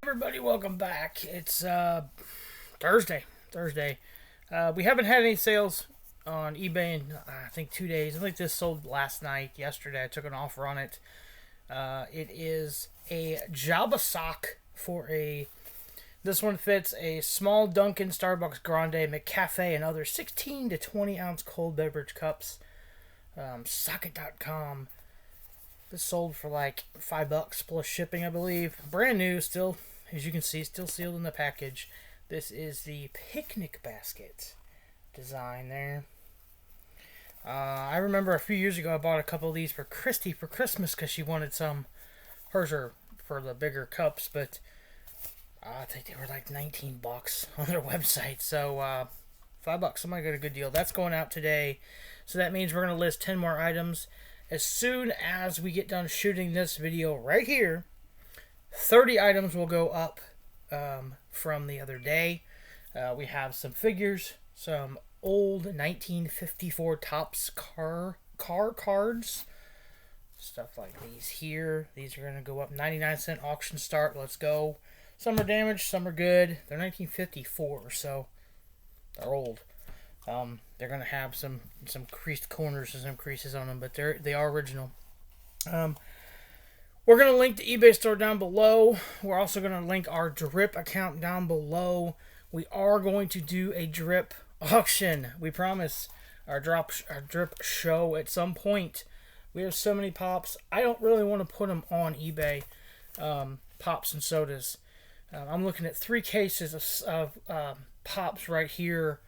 everybody? Welcome back. It's Thursday. We haven't had any sales on eBay in I think 2 days. I think this sold last night. Yesterday, I took an offer on it. It is a Jabba sock for a. This one fits a small Dunkin', Starbucks, Grande, McCafe, and other 16 to 20 ounce cold beverage cups. Socket.com. This sold for like $5 plus shipping, I believe. Brand new, still, as you can see, still sealed in the package. This is the picnic basket design there. I remember a few years ago I bought a couple of these for Christy for Christmas because she wanted some. Hers are for the bigger cups, but I think they were like $19 on their website. So $5. Somebody got a good deal. That's going out today. So that means we're going to list 10 more items. As soon as we get done shooting this video right here, 30 items will go up from the other day. We have some figures, some old 1954 Topps car cards, stuff like these here. These are going to go up 99-cent auction start. Let's go. Some are damaged, some are good. They're 1954, so they're old. They're going to have some creased corners and some creases on them, but they are original. We're going to link the eBay store down below. We're also going to link our drip account down below. We are going to do a drip auction. We promise. Our drip show at some point. We have so many pops. I don't really want to put them on eBay. Pops and sodas. I'm looking at 3 cases of pops right here.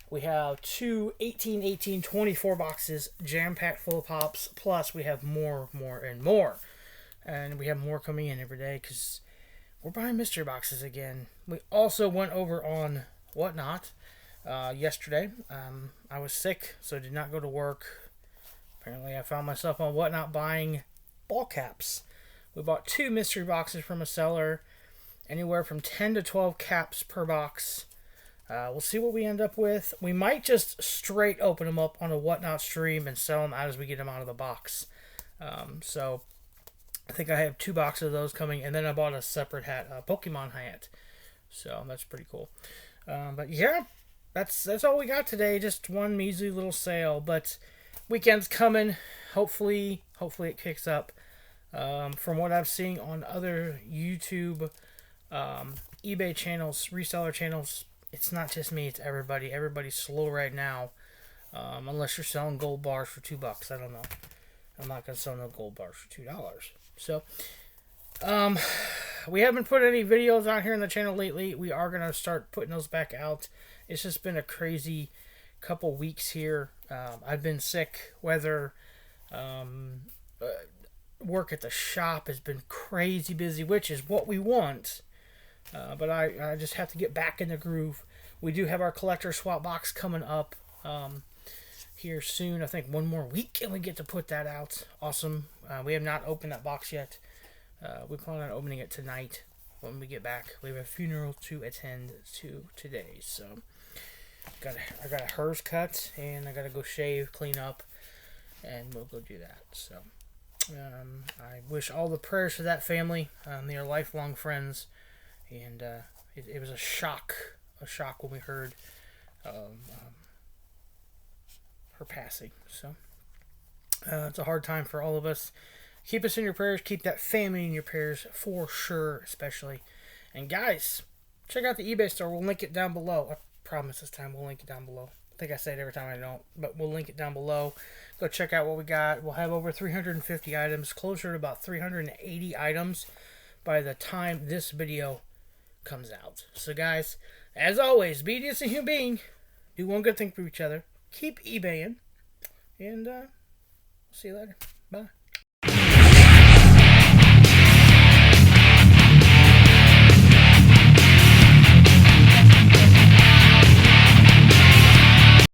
We have 2 18, 24 boxes jam-packed full of pops. Plus, we have more, and more. And we have more coming in every day because we're buying mystery boxes again. We also went over on Whatnot yesterday. I was sick, so did not go to work. Apparently, I found myself on Whatnot buying ball caps. We bought 2 mystery boxes from a seller. Anywhere from 10 to 12 caps per box. We'll see what we end up with. We might just straight open them up on a Whatnot stream and sell them out as we get them out of the box. So I think I have 2 boxes of those coming, and then I bought a separate hat, a Pokemon hat. So that's pretty cool. But yeah, that's all we got today. Just one measly little sale, but weekend's coming. Hopefully it kicks up. From what I've seen on other YouTube, eBay channels, reseller channels, it's not just me, it's everybody. Everybody's slow right now. Unless you're selling gold bars for $2. I don't know. I'm not going to sell no gold bars for $2. So, we haven't put any videos out here on the channel lately. We are going to start putting those back out. It's just been a crazy couple weeks here. I've been sick. Work at the shop has been crazy busy, which is what we want. But I just have to get back in the groove. We do have our collector swap box coming up here soon. I think one more week and we get to put that out. Awesome. We have not opened that box yet. We plan on opening it tonight when we get back. We have a funeral to attend to today. So I got a hers cut and I got to go shave, clean up, and we'll go do that. So I wish all the prayers for that family. They are lifelong friends. And it was a shock when we heard her passing. So it's a hard time for all of us. Keep us in your prayers. Keep that family in your prayers for sure, especially. And guys, check out the eBay store. We'll link it down below. I promise this time we'll link it down below. I think I say it every time I don't, but we'll link it down below. Go check out what we got. We'll have over 350 items, closer to about 380 items by the time this video comes out. So guys, as always, be a decent human being, do one good thing for each other, keep eBaying, and see you later. Bye.